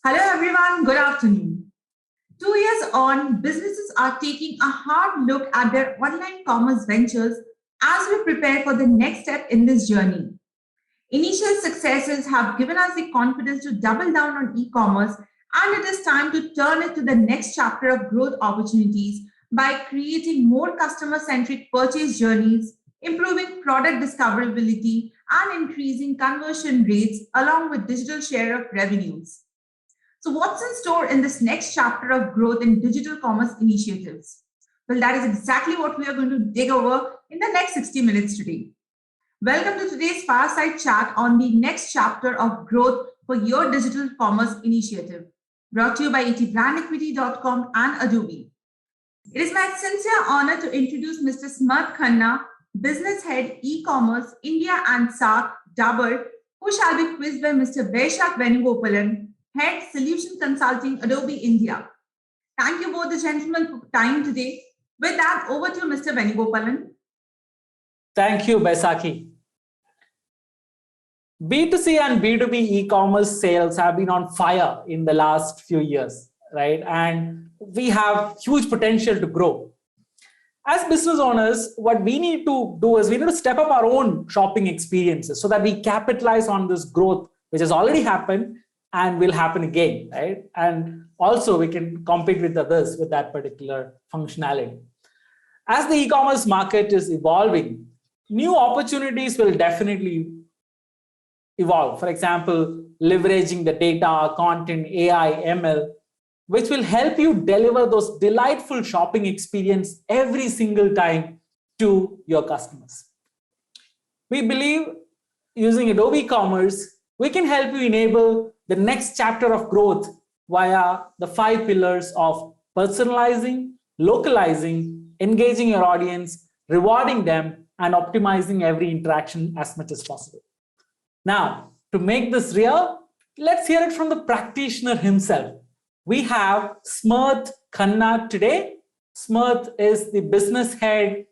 Hello, everyone. Good afternoon. 2 years on, businesses are taking a hard look at their online commerce ventures as we prepare for the next step in this journey. Initial successes have given us the confidence to double down on e commerce, and it is time to turn it to the next chapter of growth opportunities by creating more customer centric purchase journeys, improving product discoverability, and increasing conversion rates along with digital share of revenues. So, what's in store in this next chapter of growth in digital commerce initiatives? Well, that is exactly what we are going to dig over in the next 60 minutes today. Welcome to today's fireside chat on the next chapter of growth for your digital commerce initiative, brought to you by etbrandequity.com and Adobe. It is my sincere honor to introduce Mr. Smart Khanna, Business Head E-commerce India and SAARC, Dabur, who shall be quizzed by Mr. Vaishak Venugopalan, Head Solution Consulting, Adobe India. Thank you both the gentlemen for time today. With that, over to Mr. Venugopalan. Thank you, Baisakhi. B2C and B2B e-commerce sales have been on fire in the last few years, right? And we have huge potential to grow. As business owners, what we need to do is we need to step up our own shopping experiences so that we capitalize on this growth, which has already happened and will happen again, right? And also we can compete with others with that particular functionality. As the e-commerce market is evolving, new opportunities will definitely evolve. For example, leveraging the data, content, AI, ML, which will help you deliver those delightful shopping experience every single time to your customers. We believe using Adobe Commerce, we can help you enable the next chapter of growth via the 5 pillars of personalizing, localizing, engaging your audience, rewarding them, and optimizing every interaction as much as possible. Now, to make this real, let's hear it from the practitioner himself. We have Smart Khanna today. Smart is the business head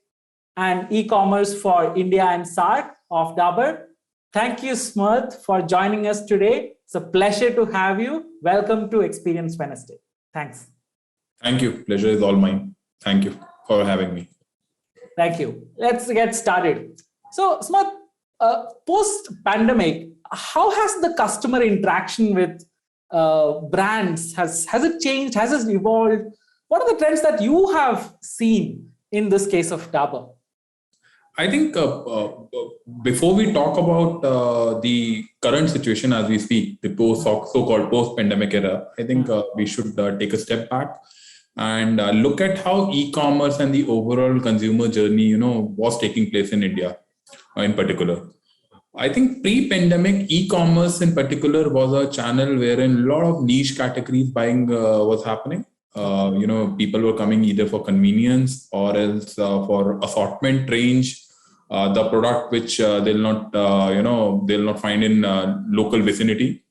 and e-commerce for India and SAARC of Dabur. Thank you, Smart, for joining us today. It's a pleasure to have you. Welcome to Experience Wednesday. Thanks. Thank you. Pleasure is all mine. Thank you for having me. Thank you. Let's get started. So, Smart, post-pandemic, how has the customer interaction with brands, has it changed? Has it evolved? What are the trends that you have seen in this case of Dabur? I think before we talk about the current situation as we speak, the so-called post-pandemic era, I think we should take a step back and look at how e-commerce and the overall consumer journey, was taking place in India in particular. I think pre-pandemic, e-commerce in particular was a channel wherein a lot of niche categories buying was happening. People were coming either for convenience or else for assortment range, the product which they'll not find in local vicinity.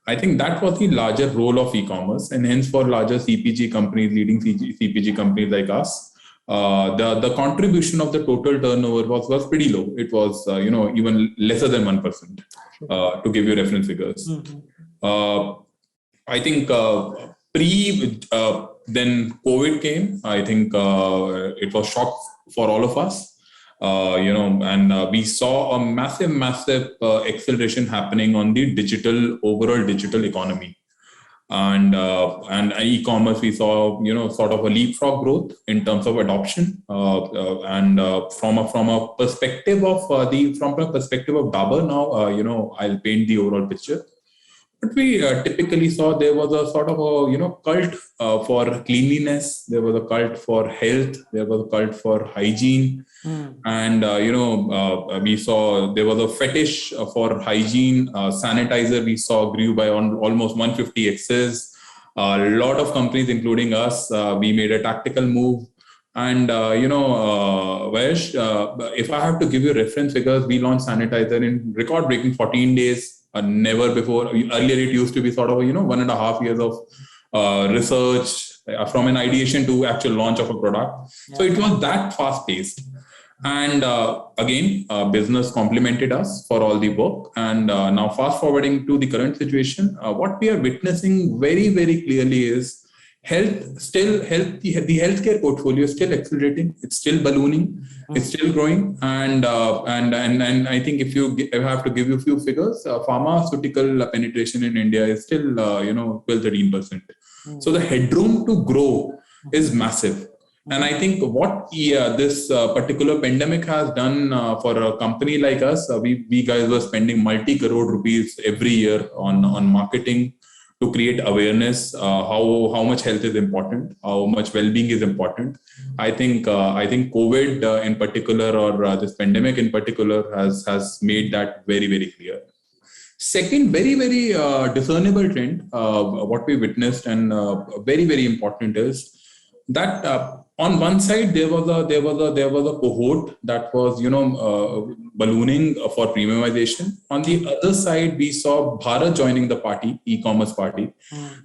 I think that was the larger role of e-commerce, and hence for larger CPG companies, leading CPG companies like us, the contribution of the total turnover was pretty low. It was even lesser than 1%, to give you reference figures. Mm-hmm. I think then COVID came. I think it was shock for all of us. And we saw a massive acceleration happening on the overall digital economy. And e-commerce, we saw, sort of a leapfrog growth in terms of adoption. And from a perspective of Dabur now, I'll paint the overall picture. But we typically saw there was a sort of a, cult for cleanliness. There was a cult for health. There was a cult for hygiene. And, we saw there was a fetish for hygiene. Sanitizer we saw grew by almost 150x. A lot of companies, including us, we made a tactical move. And, Vash, if I have to give you reference figures, we launched sanitizer in record-breaking 14 days. Never before. Earlier, it used to be sort of 1.5 years of research from an ideation to actual launch of a product. Yeah. So it was that fast-paced. And again, business complimented us for all the work. And now fast forwarding to the current situation, what we are witnessing very, very clearly is the healthcare portfolio is still accelerating. It's still ballooning. It's still growing. And I think if I have to give you a few figures, pharmaceutical penetration in India is still 12-13%. So the headroom to grow is massive. And I think what this particular pandemic has done for a company like us, we guys were spending multi-crore rupees every year on marketing to create awareness, how much health is important, how much well-being is important. I think COVID in particular, or this pandemic in particular, has made that very, very clear. Second, very, very discernible trend, what we witnessed, and very, very important, is that on one side there was a cohort that was ballooning for premiumization. On the other side, we saw Bharat joining the party, e-commerce party,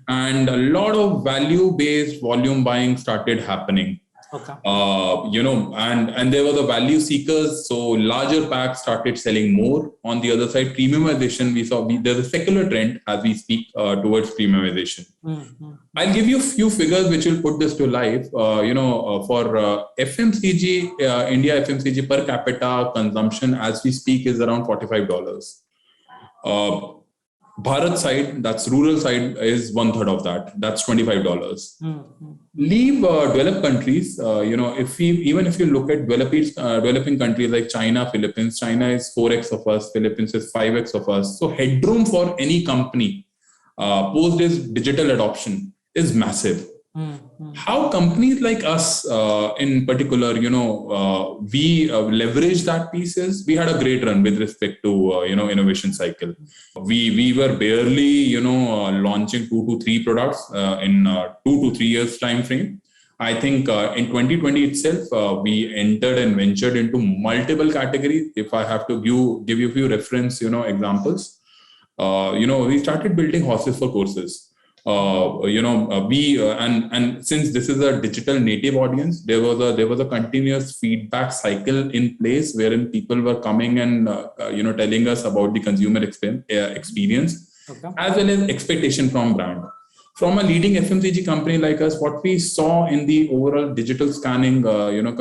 and a lot of value-based volume buying started happening. Okay. And there were the value seekers, so larger packs started selling more. On the other side, premiumization, there's a secular trend as we speak towards premiumization. I'll give you a few figures which will put this to life. For FMCG, India FMCG per capita consumption as we speak is around $45. Bharat side, that's rural side, is 1/3 of that. That's $25. Leave developed countries. If you look at developing countries like China, Philippines, China is 4x of us, Philippines is 5x of us. So headroom for any company post this digital adoption is massive. How companies like us, in particular, we leverage that pieces. We had a great run with respect to innovation cycle. We were barely launching 2 to 3 products in 2 to 3 years time frame. I think in 2020 itself, we entered and ventured into multiple categories. If I have to give you a few reference examples, we started building horses for courses. And since this is a digital native audience, there was a continuous feedback cycle in place wherein people were coming and telling us about the consumer experience, okay, as well as expectation from brand. From a leading FMCG company like us, what we saw in the overall digital scanning,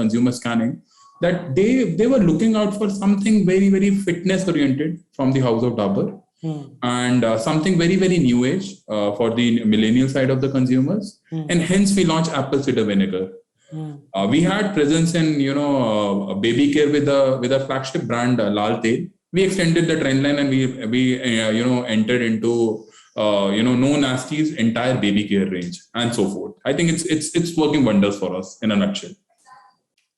consumer scanning, that they were looking out for something very, very fitness oriented from the house of Dabur. And something very, very new age for the millennial side of the consumers. And hence we launched apple cider vinegar. We had presence in baby care with a flagship brand, Lal Tel. We extended the trend line and we entered into No Nasty's entire baby care range and so forth. I think it's working wonders for us in a nutshell.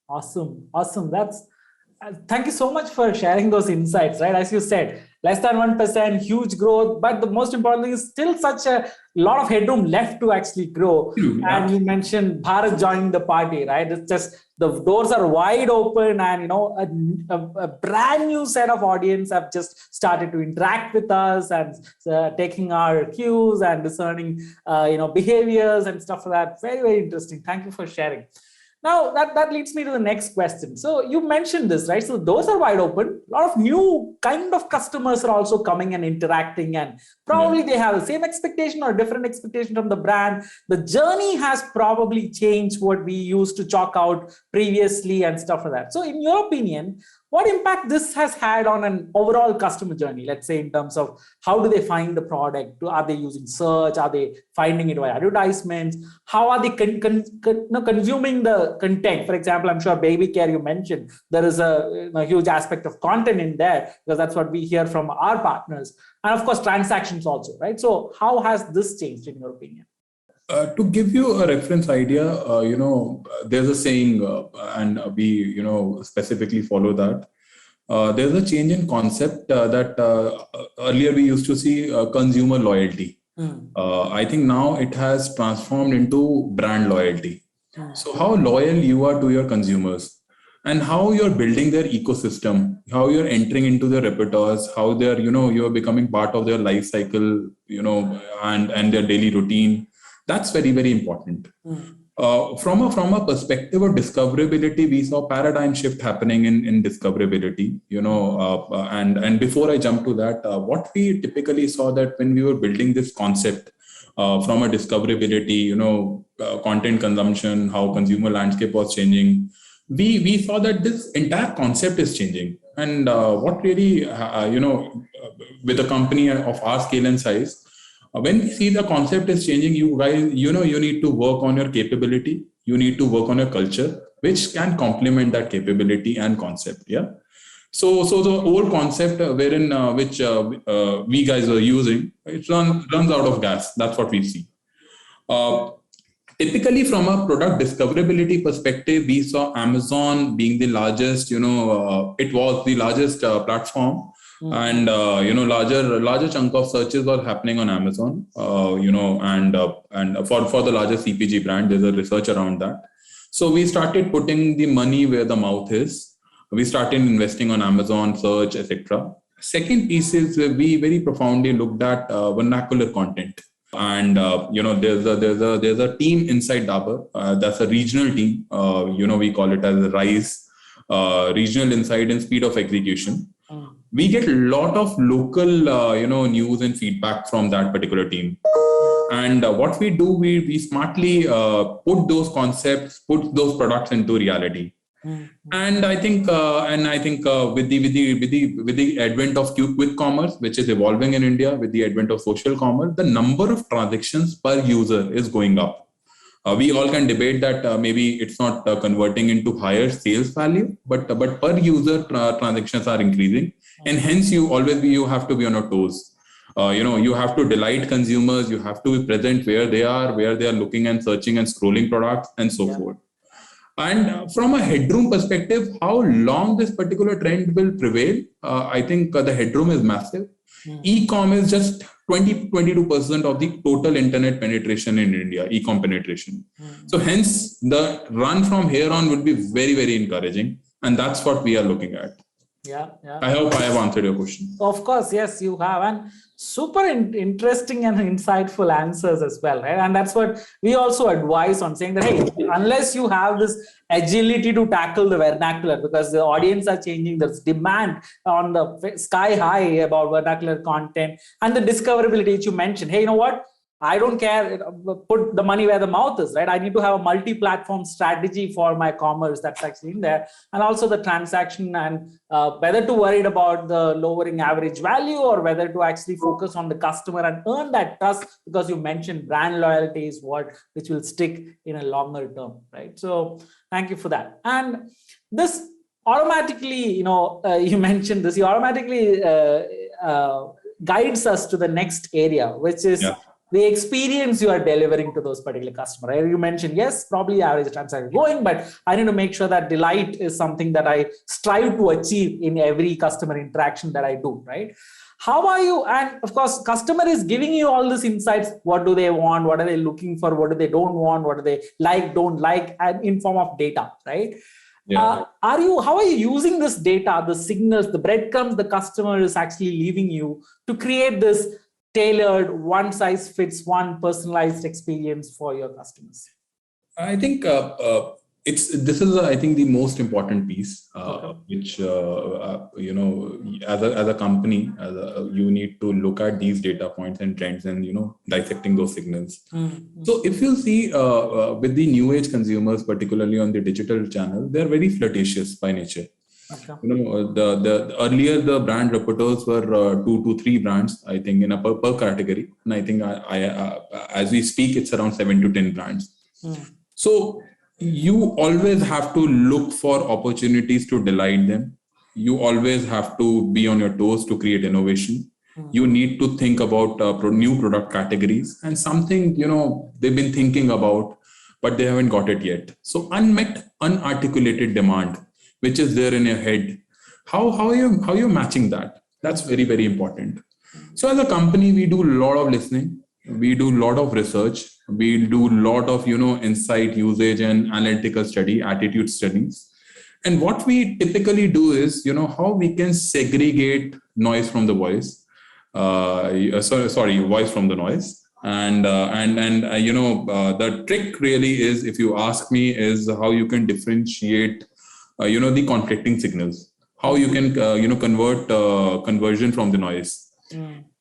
Awesome. That's thank you so much for sharing those insights, right? As you said, less than 1%, huge growth, but the most important thing is still such a lot of headroom left to actually grow. Yeah. And you mentioned Bharat joining the party, right? It's just the doors are wide open, and a brand new set of audience have just started to interact with us and taking our cues and discerning behaviors and stuff like that. Very, very interesting. Thank you for sharing. Now, that leads me to the next question. So you mentioned this, right? So those are wide open. A lot of new kind of customers are also coming and interacting, and probably they have the same expectation or different expectation from the brand. The journey has probably changed what we used to chalk out previously and stuff like that. So in your opinion, what impact this has had on an overall customer journey, let's say in terms of how do they find the product? Are they using search? Are they finding it via advertisements? How are they consuming the content? For example, I'm sure baby care you mentioned, there is a huge aspect of content in there because that's what we hear from our partners. And of course, transactions also, right? So how has this changed in your opinion? To give you a reference idea, there's a saying, and we, specifically follow that. There's a change in concept that earlier we used to see consumer loyalty. I think now it has transformed into brand loyalty. So how loyal you are to your consumers and how you're building their ecosystem, how you're entering into their repertoires, how they're, you're becoming part of their life cycle, and their daily routine. That's very, very important. From a perspective of discoverability, we saw paradigm shift happening in discoverability. And before I jump to that, what we typically saw that when we were building this concept from a discoverability, content consumption, how consumer landscape was changing, we saw that this entire concept is changing. And what really, with a company of our scale and size, when we see the concept is changing, you guys, you need to work on your capability. You need to work on your culture, which can complement that capability and concept. Yeah. So the old concept wherein which we guys are using, it runs out of gas. That's what we see. Typically, from a product discoverability perspective, we saw Amazon being the largest. It was the largest platform, and larger chunk of searches were happening on Amazon. And for the largest CPG brand, there's a research around that. So we started putting the money where the mouth is. We started investing on Amazon search, etc. Second piece is we very profoundly looked at vernacular content. And there's a team inside Dabur. That's a regional team. We call it as RISE, Regional Insight and Speed of Execution. We get a lot of local, news and feedback from that particular team. And what we do, we smartly put those concepts, put those products into reality. And I think with the advent of quick commerce, which is evolving in India, with the advent of social commerce, the number of transactions per user is going up. We all can debate that maybe it's not converting into higher sales value, but per user transactions are increasing, and hence you have to be on your toes. You have to delight consumers. You have to be present where they are looking and searching and scrolling products and so forth. And from a headroom perspective, how long this particular trend will prevail, I think the headroom is massive. E-com is just 22% of the total internet penetration in India, e-com penetration. So hence, the run from here on would be very, very encouraging. And that's what we are looking at. Yeah. I hope I have answered your question. Of course, yes, you have. And super interesting and insightful answers as well, right? And that's what we also advise on, saying that, hey, unless you have this agility to tackle the vernacular, because the audience are changing, there's demand on the sky high about vernacular content and the discoverability that you mentioned. Hey, you know what? I don't care, put the money where the mouth is, right? I need to have a multi-platform strategy for my commerce that's actually in there. And also the transaction, and whether to worry about the lowering average value or whether to actually focus on the customer and earn that trust, because you mentioned brand loyalty is which will stick in a longer term, right? So thank you for that. And this automatically, you mentioned this, you automatically guides us to the next area, which is the experience you are delivering to those particular customers. Right? You mentioned, yes, probably average transaction going, but I need to make sure that delight is something that I strive to achieve in every customer interaction that I do, right? How are you? And of course, customer is giving you all these insights. What do they want? What are they looking for? What do they don't want? What do they like, don't like, and in form of data, right? Yeah. How are you using this data, the signals, the breadcrumbs the customer is actually leaving you to create this tailored, one size fits one personalized experience for your customers? I think this is I think the most important piece, which as a company, you need to look at these data points and trends and dissecting those signals. So if you see with the new age consumers, particularly on the digital channel, they're very flirtatious by nature. Okay. The earlier the brand repertoires were 2 to 3 brands, I think, in a per category, and I think as we speak, it's around 7 to 10 brands. So you always have to look for opportunities to delight them. You always have to be on your toes to create innovation. You need to think about new product categories and something they've been thinking about, but they haven't got it yet. So unmet, unarticulated demand, which is there in your head. How are you matching that? That's very, very important. So as a company, we do a lot of listening. We do a lot of research. We do a lot of, insight, usage and analytical study, attitude studies. And what we typically do is, how we can segregate noise from the voice. Voice from the noise. The trick really is, if you ask me, is how you can differentiate the conflicting signals, how you can convert conversion from the noise.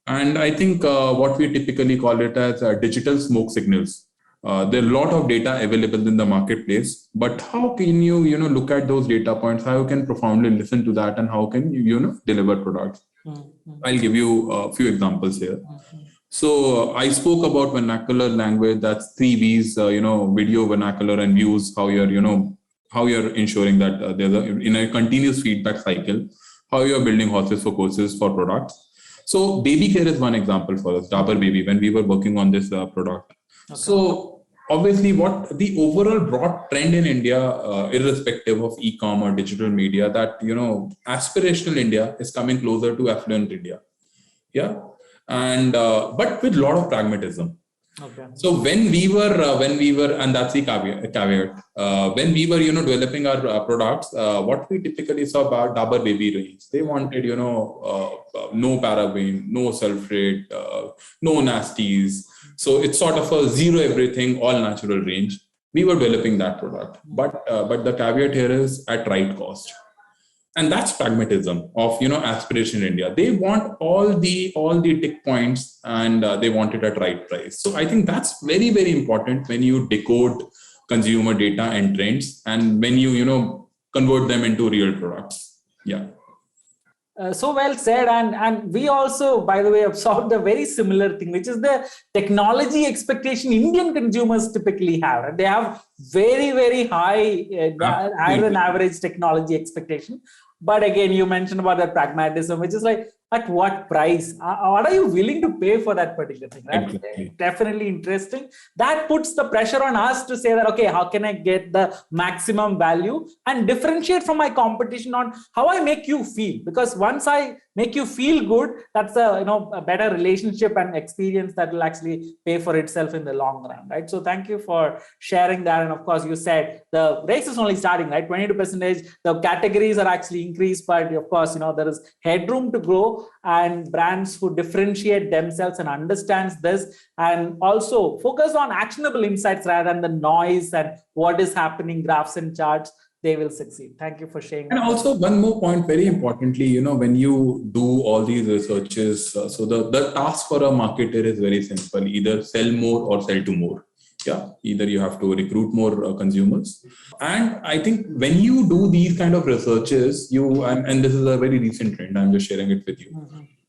And I think what we typically call it as digital smoke signals. There are a lot of data available in the marketplace, but how can you look at those data points, how you can profoundly listen to that, and how can you deliver products? I'll give you a few examples here. So I spoke about vernacular language. That's 3 V's, video, vernacular, and views. How you're ensuring that there's in a continuous feedback cycle, how you're building horses for courses for products. So baby care is one example for us, Dabur Baby, when we were working on this product. Okay. So obviously, what the overall broad trend in India, irrespective of e-com or digital media, that aspirational India is coming closer to affluent India. Yeah. And but with a lot of pragmatism. Okay. So when we were, and that's the caveat. When we were, developing our products, what we typically saw about Dabur Baby range, they wanted, no paraben, no sulfate, no nasties. So it's sort of a zero everything, all natural range. We were developing that product, but the caveat here is at right cost. And that's pragmatism of aspiration India. They want all the tick points, and they want it at right price. So I think that's very, very important when you decode consumer data and trends, and when you convert them into real products. Yeah. So well said, and we also, by the way, observed a very similar thing, which is the technology expectation Indian consumers typically have. Right? They have very, very high, higher than average technology expectation. But again, you mentioned about that pragmatism, which is like, at what price? What are you willing to pay for that particular thing? Right? Exactly. Definitely interesting. That puts the pressure on us to say that, okay, how can I get the maximum value and differentiate from my competition on how I make you feel? Because once I make you feel good, that's a better relationship and experience that will actually pay for itself in the long run, right? So thank you for sharing that. And of course, you said the race is only starting, right? 22%, the categories are actually increased, but of course, there is headroom to grow, and brands who differentiate themselves and understands this, and also focus on actionable insights rather than the noise and what is happening, graphs and charts, they will succeed. Thank you for sharing. And also one more point, very importantly, when you do all these researches, so the task for a marketer is very simple: either sell more or sell to more. Yeah, either you have to recruit more consumers. And I think when you do these kind of researches, and this is a very recent trend, I'm just sharing it with you.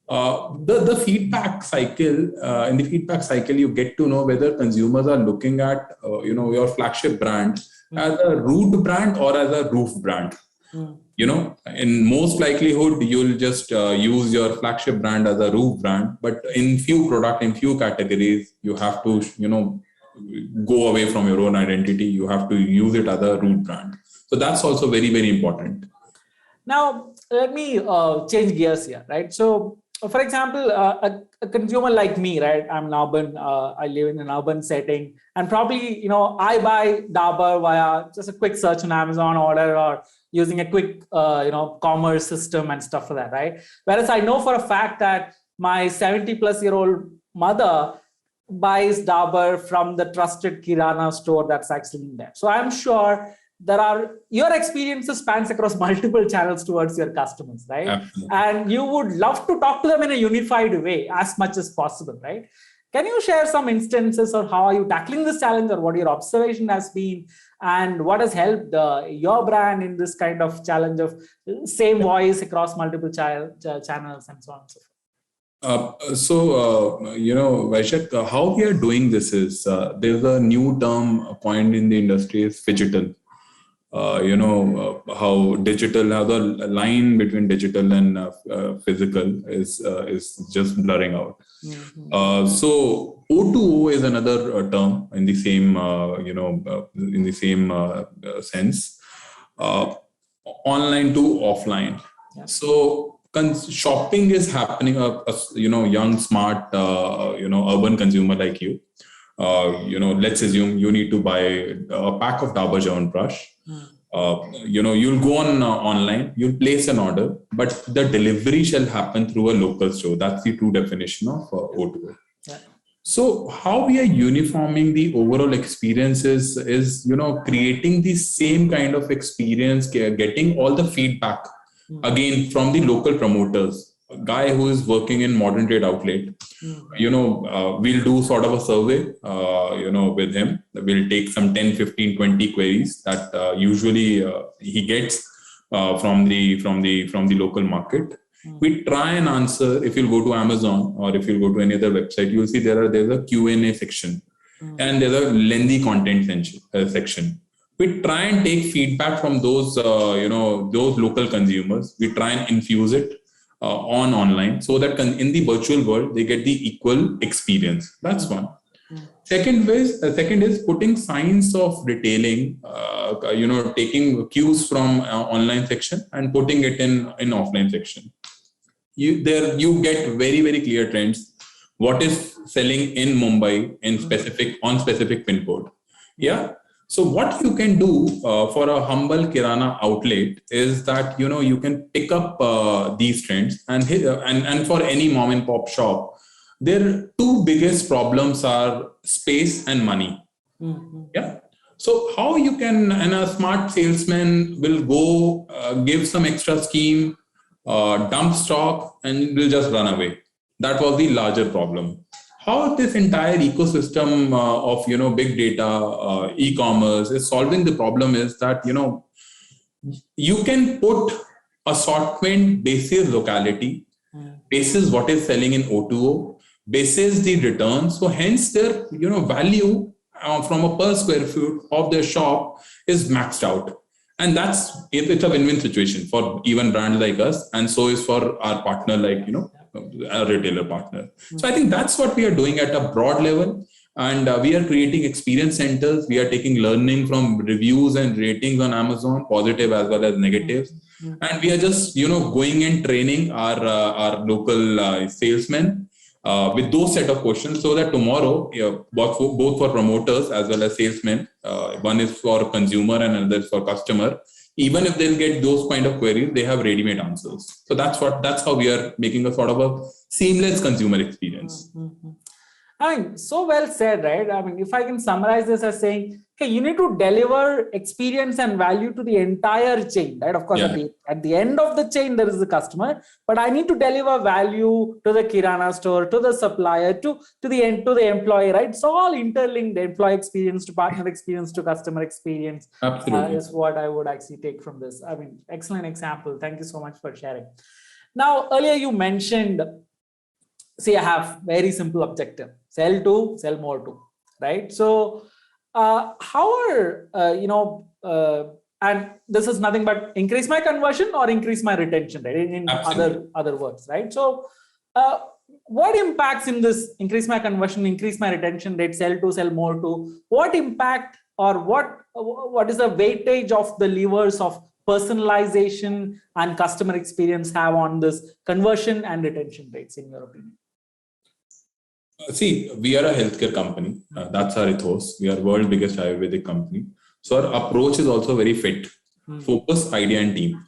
The feedback cycle, in the feedback cycle, you get to know whether consumers are looking at, your flagship brand as a root brand or as a roof brand. In most likelihood, you'll just use your flagship brand as a roof brand, but in few categories, you have to, go away from your own identity. You have to use it as a root brand. So that's also very, very important. Now, let me change gears here, right? So, for example, a consumer like me, right? I'm an urban, I live in an urban setting, and probably, I buy Dabur via just a quick search on Amazon order, or using a quick, commerce system and stuff like that, right? Whereas I know for a fact that my 70-plus-year-old mother buys Dabur from the trusted Kirana store that's actually there. So I'm sure your experiences spans across multiple channels towards your customers, right? Absolutely. And you would love to talk to them in a unified way as much as possible, right? Can you share some instances of how are you tackling this challenge, or what your observation has been, and what has helped your brand in this kind of challenge of same voice across multiple channels and so on and so forth? Vaishak, how we are doing this is there's a new term coined in the industry is phygital. How the line between digital and physical is just blurring out. Mm-hmm. So O2O is another term in the same sense. Online to offline. Yeah. So shopping is happening. Young, smart, urban consumer like you. Let's assume you need to buy a pack of Dabur Chyawanprash. You'll go on online, you'll place an order, but the delivery shall happen through a local store. That's the true definition of O2O. Yeah. So how we are uniforming the overall experiences is, creating the same kind of experience, getting all the feedback again from the local promoters. A guy who is working in modern trade outlet, we'll do sort of a survey, with him. We'll take some 10, 15, 20 queries that usually he gets from the local market. We try and answer. If you go to Amazon or if you go to any other website, you'll see there's a Q&A section and there's a lengthy content section. We try and take feedback from those local consumers. We try and infuse it online so that in the virtual world they get the equal experience. That's one. Second is putting signs of retailing, taking cues from online section and putting it in offline section. You get very, very clear trends. What is selling in Mumbai on specific pin code? Yeah. So what you can do for a humble Kirana outlet is that you can pick up these trends and for any mom and pop shop, their two biggest problems are space and money. Yeah. So how you can, and a smart salesman will go give some extra scheme, dump stock, and will just run away. That was the larger problem. How this entire ecosystem of big data, e-commerce is solving the problem is that you can put assortment basis locality, basis what is selling in O2O, basis the returns. So hence their value from a per square foot of their shop is maxed out. And it's a win-win situation for even brands like us, and so is for our partner, like a retailer partner. So I think that's what we are doing at a broad level, and we are creating experience centers. We are taking learning from reviews and ratings on Amazon, positive as well as negatives, and we are just going and training our local salesmen with those set of questions, so that tomorrow, both for promoters as well as salesmen, one is for consumer and another is for customer. Even if they'll get those kind of queries, they have ready-made answers. So that's how we are making a sort of a seamless consumer experience. I mean, so well said, right? I mean, if I can summarize this as saying, hey, you need to deliver experience and value to the entire chain, right? Of course, at the end of the chain, there is the customer, but I need to deliver value to the Kirana store, to the supplier, to the employee, right? It's all interlinked. The employee experience to partner experience to customer experience. Absolutely. Is what I would actually take from this. I mean, excellent example. Thank you so much for sharing. Now, earlier you mentioned, see, I have very simple objective: sell to, sell more to, right? So how are and this is nothing but increase my conversion or increase my retention, right? In other words, right? So what impacts in this increase my conversion, increase my retention rate, sell to, sell more to? What impact or what is the weightage of the levers of personalization and customer experience have on this conversion and retention rates, in your opinion? See, we are a healthcare company. That's our ethos. We are world's biggest Ayurvedic company. So our approach is also very fit. Focus, idea, and team.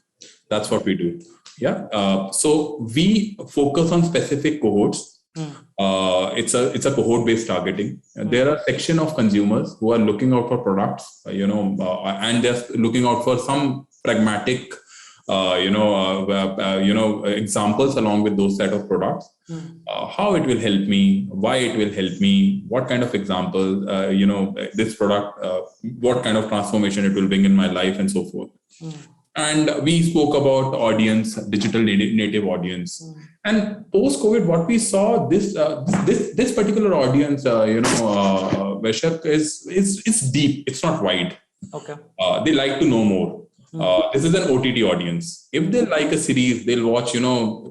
That's what we do. Yeah. So we focus on specific cohorts. It's a cohort-based targeting. There are a section of consumers who are looking out for products, and they're looking out for some pragmatic, examples along with those set of products. How it will help me, why it will help me, what kind of example, this product, what kind of transformation it will bring in my life, and so forth. And we spoke about audience, digital native audience. And post-COVID, what we saw, this particular audience, Vaishak, is deep. It's not wide. Okay. They like to know more. This is an OTT audience. If they like a series, they'll watch,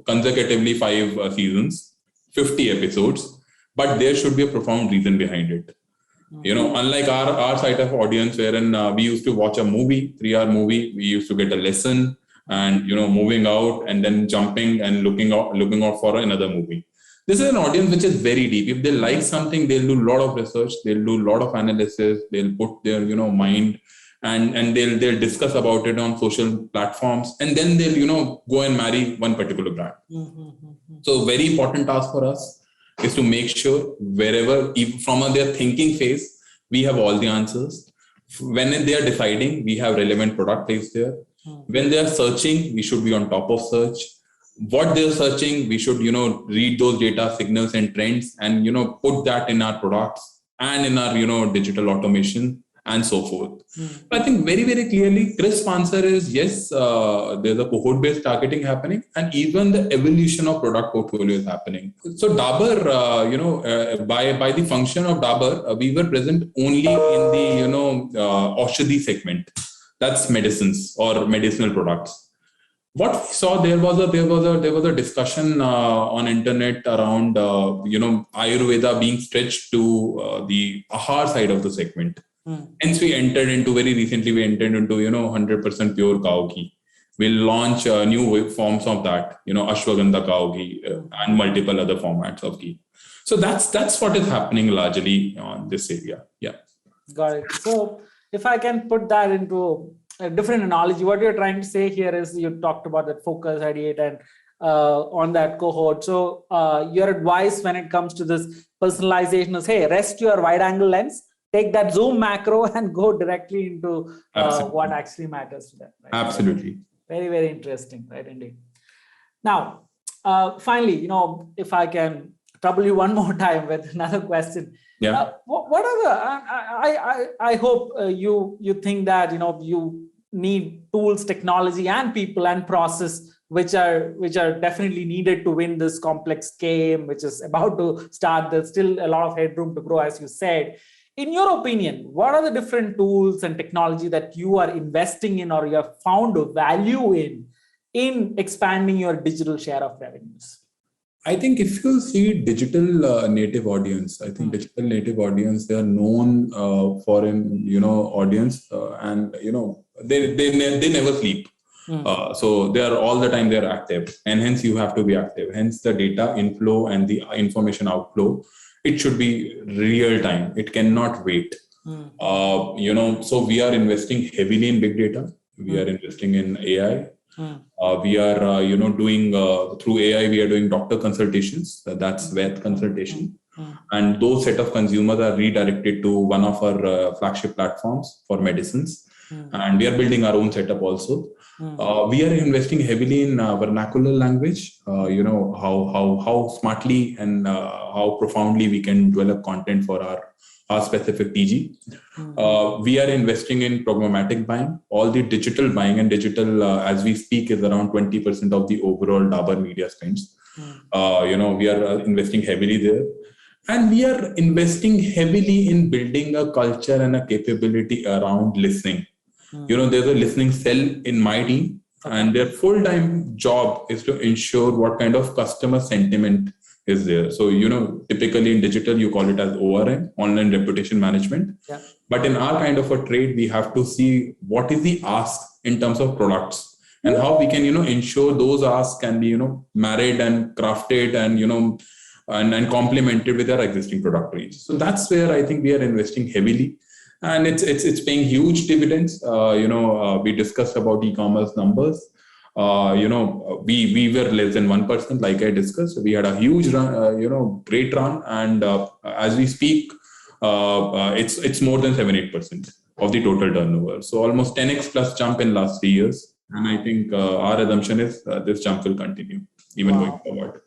consecutively 5 seasons, 50 episodes, but there should be a profound reason behind it. Unlike our side of audience, wherein we used to watch a movie, 3-hour movie, we used to get a lesson and, moving out and then jumping and looking out for another movie. This is an audience which is very deep. If they like something, they'll do a lot of research, they'll do a lot of analysis, they'll put their, mind, and they'll discuss about it on social platforms, and then they'll go and marry one particular brand. So very important task for us. is to make sure wherever, even from their thinking phase, we have all the answers. When they are deciding, we have relevant product placed there. When they are searching, we should be on top of search. What they're searching, we should, read those data signals and trends and, put that in our products and in our, digital automation and so forth. I think very, very clearly, crisp answer is yes, there's a cohort-based targeting happening, and even the evolution of product portfolio is happening. So Dabur, by the function of Dabur, we were present only in the, Aushadhi segment. That's medicines or medicinal products. What we saw, there was a discussion on internet around Ayurveda being stretched to the Ahar side of the segment. Hence, we entered into 100% pure cow ghee. We'll launch new forms of that, Ashwagandha cow ghee and multiple other formats of ghee. So that's what is happening largely on this area. Yeah. Got it. So if I can put that into a different analogy, what you're trying to say here is you talked about that focus, ideate, and on that cohort. So your advice when it comes to this personalization is, hey, rest your wide angle lens, take that zoom macro and go directly into what actually matters to them. Right? Absolutely. Very, very interesting, right? Indeed. Now, finally, if I can trouble you one more time with another question. Yeah. What are the? I hope you think that you need tools, technology, and people and process which are definitely needed to win this complex game, which is about to start. There's still a lot of headroom to grow, as you said. In your opinion, what are the different tools and technology that you are investing in or you have found value in expanding your digital share of revenues? I think if you see digital native audience, I think digital native audience, they are known for an audience, and they never sleep. So they are all the time, they're active, and hence you have to be active. Hence the data inflow and the information outflow, it should be real time. It cannot wait. So we are investing heavily in big data. We are investing in AI. We are, doing through AI, we are doing doctor consultations. That's vet consultation. And those set of consumers are redirected to one of our flagship platforms for medicines. And we are building our own setup also. We are investing heavily in vernacular language, how smartly and how profoundly we can develop content for our specific TG. We are investing in programmatic buying. All the digital buying and digital, as we speak, is around 20% of the overall Dabur media spends. We are investing heavily there. And we are investing heavily in building a culture and a capability around listening. There's a listening cell in my team, and their full-time job is to ensure what kind of customer sentiment is there. So, typically in digital, you call it as ORM, online reputation management. Yeah. But in our kind of a trade, we have to see what is the ask in terms of products and how we can, ensure those asks can be, married and crafted and, and complemented with our existing product range. So that's where I think we are investing heavily. And it's paying huge dividends. We discussed about e-commerce numbers. We were less than 1%, like I discussed. We had a huge run, great run, and as we speak, it's more than 7-8% of the total turnover. So almost 10x plus jump in last 3 years, and I think our assumption is this jump will continue even going forward.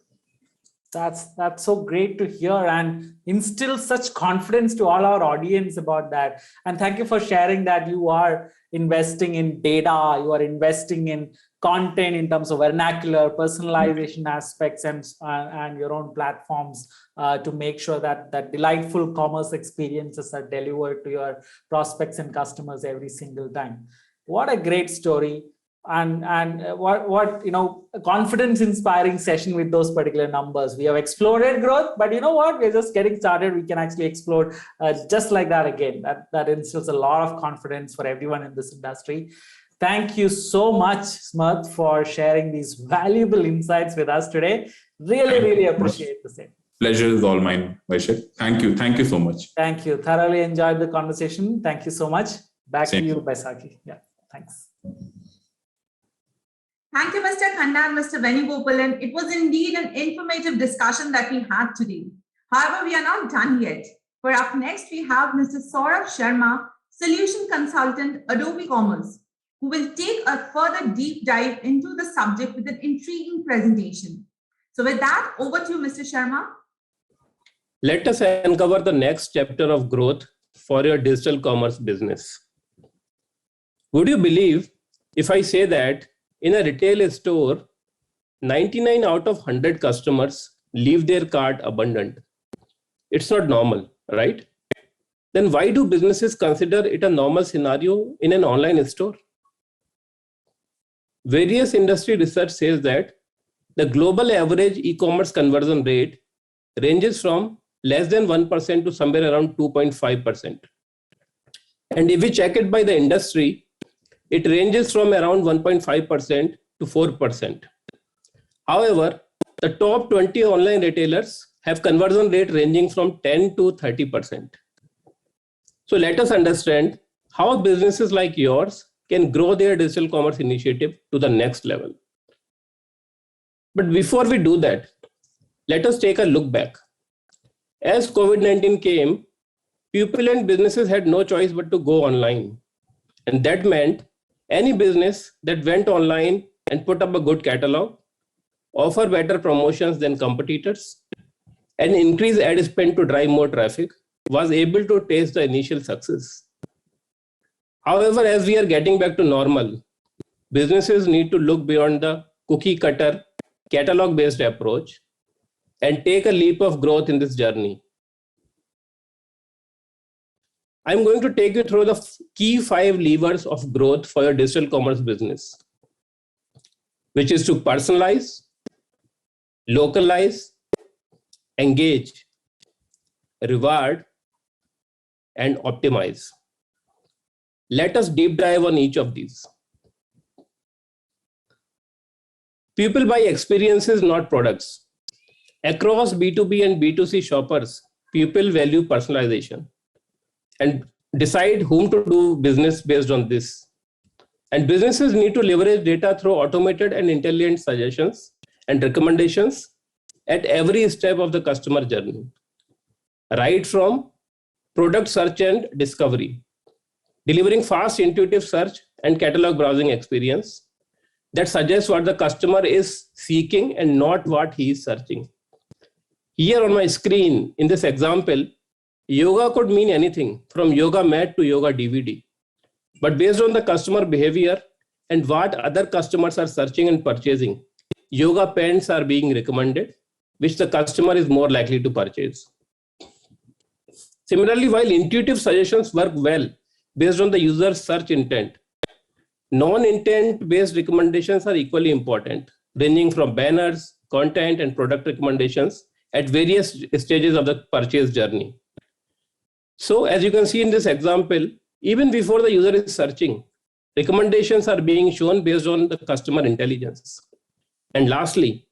That's so great to hear and instill such confidence to all our audience about that. And thank you for sharing that you are investing in data, you are investing in content in terms of vernacular, personalization aspects, and your own platforms to make sure that delightful commerce experiences are delivered to your prospects and customers every single time. What a great story. And what a confidence inspiring session with those particular numbers. We have exploded growth, but you know what, we're just getting started. We can actually explode just like that again. That instills a lot of confidence for everyone in this industry. Thank you so much, Smart, for sharing these valuable insights with us today. Really appreciate the same. Pleasure is all mine, Vaishak. Thank you so much. Thank you. Thoroughly enjoyed the conversation. Thank you so much. Back to you, Baisakhi. Yeah, thanks. Thank you, Mr. Khanna and Mr. Venugopalan. It was indeed an informative discussion that we had today. However, we are not done yet. For up next, we have Mr. Saurabh Sharma, Solution Consultant, Adobe Commerce, who will take a further deep dive into the subject with an intriguing presentation. So with that, over to you, Mr. Sharma. Let us uncover the next chapter of growth for your digital commerce business. Would you believe if I say that in a retail store, 99 out of 100 customers leave their cart abundant? It's not normal, right? Then why do businesses consider it a normal scenario in an online store? Various industry research says that the global average e-commerce conversion rate ranges from less than 1% to somewhere around 2.5%. And if we check it by the industry, it ranges from around 1.5% to 4%. However, the top 20 online retailers have conversion rate ranging from 10 to 30%. So let us understand how businesses like yours can grow their digital commerce initiative to the next level. But before we do that, let us take a look back. As COVID-19 came, people and businesses had no choice but to go online. And that meant any business that went online and put up a good catalog, offer better promotions than competitors, and increase ad spend to drive more traffic was able to taste the initial success. However, as we are getting back to normal, businesses need to look beyond the cookie cutter catalog-based approach and take a leap of growth in this journey. I'm going to take you through the key 5 levers of growth for your digital commerce business, which is to personalize, localize, engage, reward, and optimize. Let us deep dive on each of these. People buy experiences, not products. Across B2B and B2C shoppers, people value personalization and decide whom to do business based on this. And businesses need to leverage data through automated and intelligent suggestions and recommendations at every step of the customer journey, right from product search and discovery, delivering fast, intuitive search and catalog browsing experience that suggests what the customer is seeking and not what he is searching. Here on my screen, in this example, yoga could mean anything from yoga mat to yoga DVD. But based on the customer behavior and what other customers are searching and purchasing, yoga pants are being recommended, which the customer is more likely to purchase. Similarly, while intuitive suggestions work well based on the user's search intent, non-intent based recommendations are equally important, ranging from banners, content, and product recommendations at various stages of the purchase journey. So as you can see in this example, even before the user is searching, recommendations are being shown based on the customer intelligence. And lastly,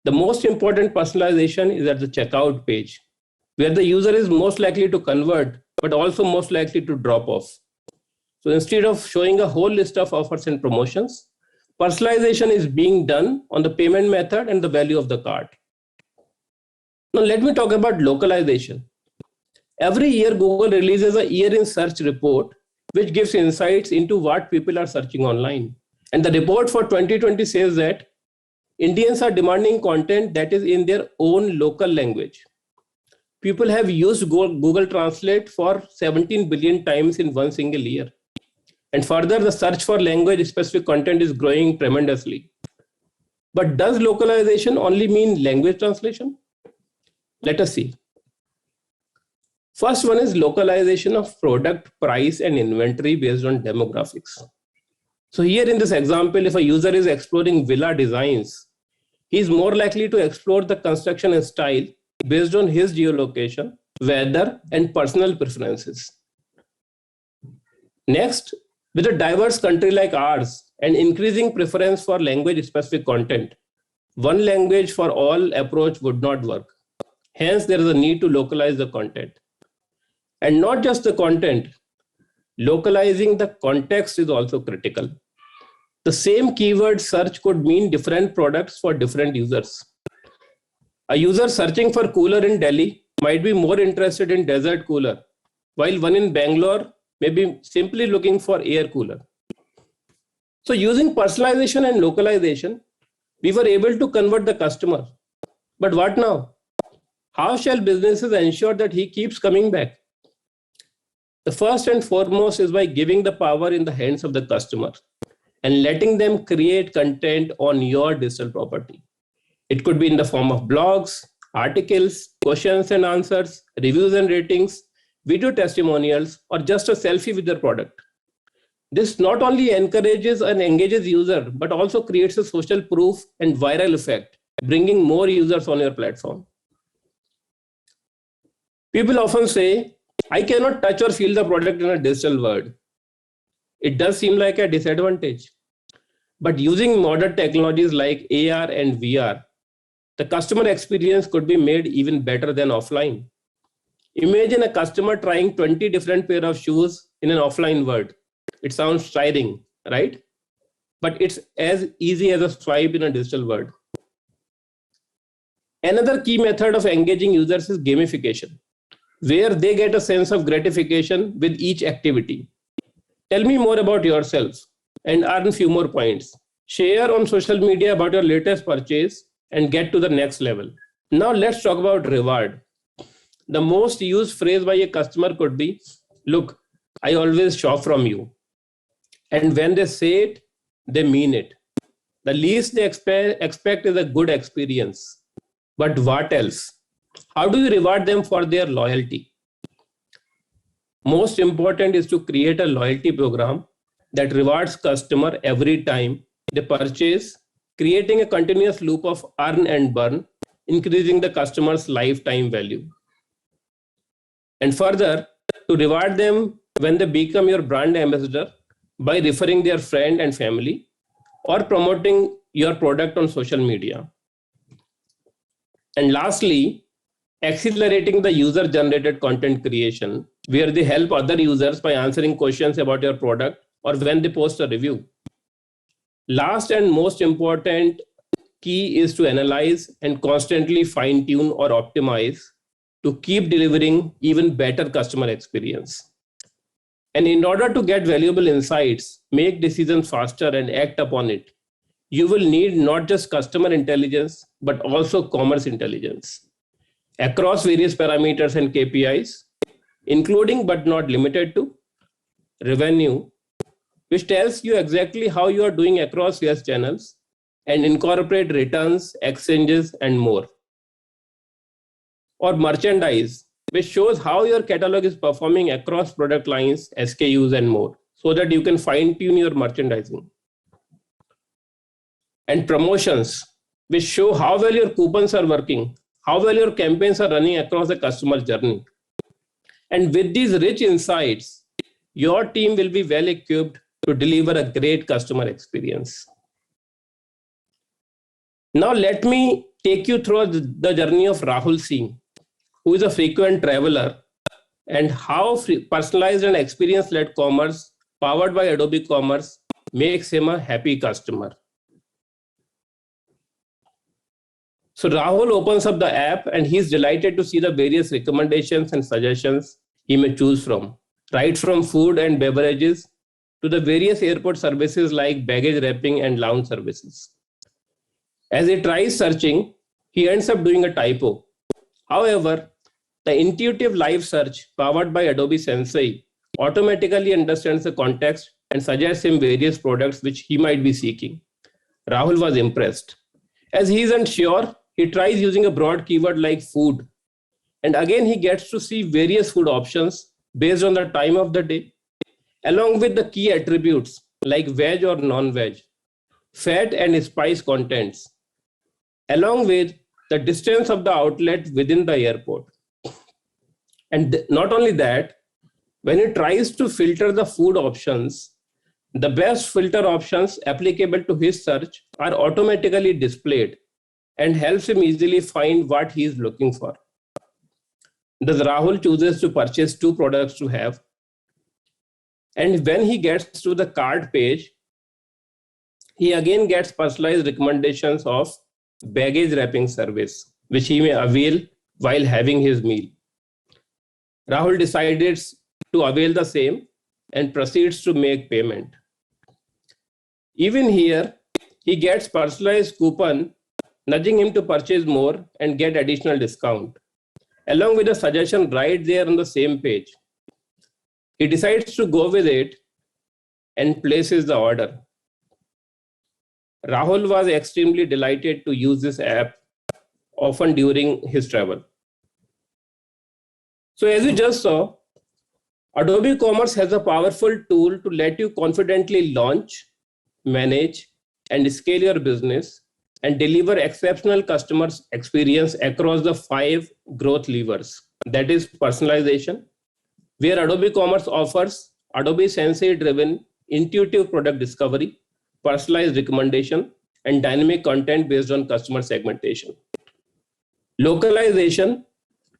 the most important personalization is at the checkout page, where the user is most likely to convert, but also most likely to drop off. So instead of showing a whole list of offers and promotions, personalization is being done on the payment method and the value of the cart. Now let me talk about localization. Every year, Google releases a year in search report, which gives insights into what people are searching online. And the report for 2020 says that Indians are demanding content that is in their own local language. People have used Google Translate for 17 billion times in one single year. And further, the search for language-specific content is growing tremendously. But does localization only mean language translation? Let us see. First one is localization of product, price, and inventory based on demographics. So here in this example, if a user is exploring villa designs, he is more likely to explore the construction style based on his geolocation, weather, and personal preferences. Next, with a diverse country like ours and increasing preference for language-specific content, one language for all approach would not work. Hence, there is a need to localize the content. And not just the content, localizing the context is also critical. The same keyword search could mean different products for different users. A user searching for cooler in Delhi might be more interested in desert cooler, while one in Bangalore may be simply looking for air cooler. So using personalization and localization, we were able to convert the customer. But what now? How shall businesses ensure that he keeps coming back? The first and foremost is by giving the power in the hands of the customer and letting them create content on your digital property. It could be in the form of blogs, articles, questions and answers, reviews and ratings, video testimonials, or just a selfie with their product. This not only encourages and engages user, but also creates a social proof and viral effect, bringing more users on your platform. People often say, I cannot touch or feel the product in a digital world. It does seem like a disadvantage. But using modern technologies like AR and VR, the customer experience could be made even better than offline. Imagine a customer trying 20 different pair of shoes in an offline world. It sounds tiring, right? But it's as easy as a swipe in a digital world. Another key method of engaging users is gamification, where they get a sense of gratification with each activity. Tell me more about yourself and earn a few more points. Share on social media about your latest purchase and get to the next level. Now let's talk about reward. The most used phrase by a customer could be, look, I always shop from you. And when they say it, they mean it. The least they expect is a good experience. But what else? How do you reward them for their loyalty? Most important is to create a loyalty program that rewards customer every time they purchase, creating a continuous loop of earn and burn, increasing the customer's lifetime value. And further, to reward them when they become your brand ambassador by referring their friend and family or promoting your product on social media. And lastly, accelerating the user-generated content creation, where they help other users by answering questions about your product or when they post a review. Last and most important key is to analyze and constantly fine-tune or optimize to keep delivering even better customer experience. And in order to get valuable insights, make decisions faster and act upon it, you will need not just customer intelligence, but also commerce intelligence across various parameters and KPIs, including but not limited to revenue, which tells you exactly how you are doing across sales channels, and incorporate returns, exchanges, and more. Or merchandise, which shows how your catalog is performing across product lines, SKUs, and more, so that you can fine-tune your merchandising. And promotions, which show how well your coupons are working, how well your campaigns are running across the customer journey. And with these rich insights, your team will be well equipped to deliver a great customer experience. Now let me take you through the journey of Rahul Singh, who is a frequent traveler, and how personalized and experience-led commerce powered by Adobe Commerce makes him a happy customer. So Rahul opens up the app and he's delighted to see the various recommendations and suggestions he may choose from, right from food and beverages to the various airport services like baggage wrapping and lounge services. As he tries searching, he ends up doing a typo. However, the intuitive live search powered by Adobe Sensei automatically understands the context and suggests him various products which he might be seeking. Rahul was impressed. As he isn't sure, he tries using a broad keyword like food. And again, he gets to see various food options based on the time of the day, along with the key attributes like veg or non-veg, fat and spice contents, along with the distance of the outlet within the airport. And not only that, when he tries to filter the food options, the best filter options applicable to his search are automatically displayed and helps him easily find what he is looking for. Thus, Rahul chooses to purchase 2 products to have. And when he gets to the cart page, he again gets personalized recommendations of baggage wrapping service, which he may avail while having his meal. Rahul decides to avail the same and proceeds to make payment. Even here, he gets personalized coupon nudging him to purchase more and get additional discount, along with a suggestion right there on the same page. He decides to go with it and places the order. Rahul was extremely delighted to use this app, often during his travel. So as you just saw, Adobe Commerce has a powerful tool to let you confidently launch, manage, and scale your business and deliver exceptional customer experience across the 5 growth levers. That is personalization, where Adobe Commerce offers Adobe Sensei-driven intuitive product discovery, personalized recommendation, and dynamic content based on customer segmentation. Localization,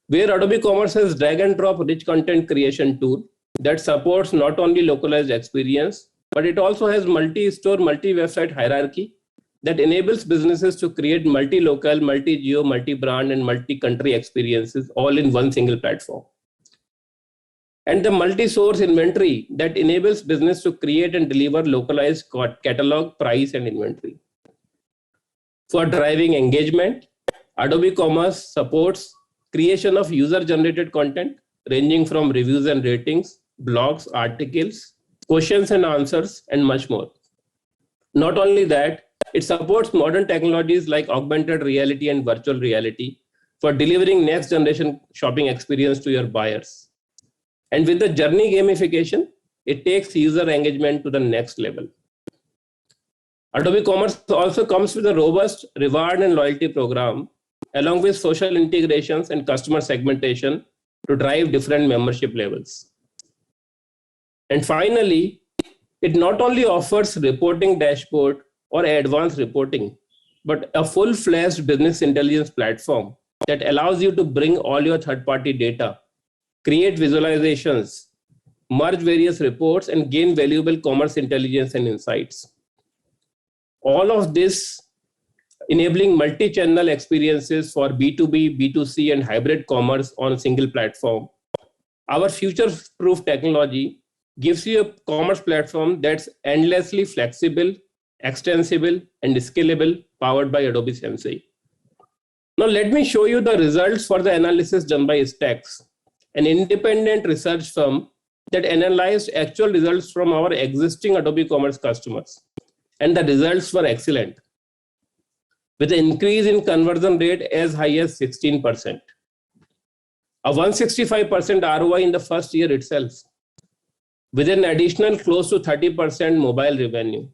where Adobe Commerce has drag and drop rich content creation tool that supports not only localized experience, but it also has multi-store, multi-website hierarchy that enables businesses to create multi-local, multi-geo, multi-brand, and multi-country experiences all in one single platform. And the multi-source inventory that enables business to create and deliver localized catalog, price, and inventory. For driving engagement, Adobe Commerce supports creation of user-generated content ranging from reviews and ratings, blogs, articles, questions and answers, and much more. Not only that, it supports modern technologies like augmented reality and virtual reality for delivering next generation shopping experience to your buyers. And with the journey gamification, it takes user engagement to the next level. Adobe Commerce also comes with a robust reward and loyalty program, along with social integrations and customer segmentation to drive different membership levels. And finally, it not only offers reporting dashboard or advanced reporting, but a full-fledged business intelligence platform that allows you to bring all your third-party data, create visualizations, merge various reports, and gain valuable commerce intelligence and insights. All of this enabling multi-channel experiences for B2B, B2C, and hybrid commerce on a single platform. Our future-proof technology gives you a commerce platform that's endlessly flexible, extensible, and scalable, powered by Adobe Sensei. Now let me show you the results for the analysis done by Stacks, an independent research firm that analyzed actual results from our existing Adobe Commerce customers. And the results were excellent, with an increase in conversion rate as high as 16%. A 165% ROI in the first year itself, with an additional close to 30% mobile revenue.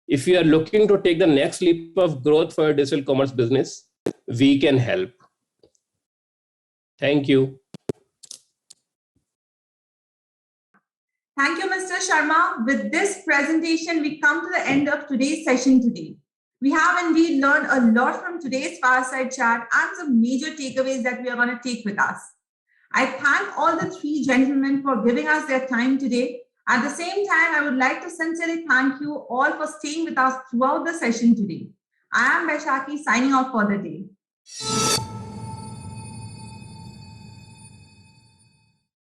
If you are looking to take the next leap of growth for your digital commerce business, we can help. Thank you. Thank you, Mr. Sharma. With this presentation, we come to the end of today's session today. We have indeed learned a lot from today's fireside chat and some major takeaways that we are going to take with us. I thank all the 3 gentlemen for giving us their time today. At the same time, I would like to sincerely thank you all for staying with us throughout the session today. I am Vaishakhi signing off for the day.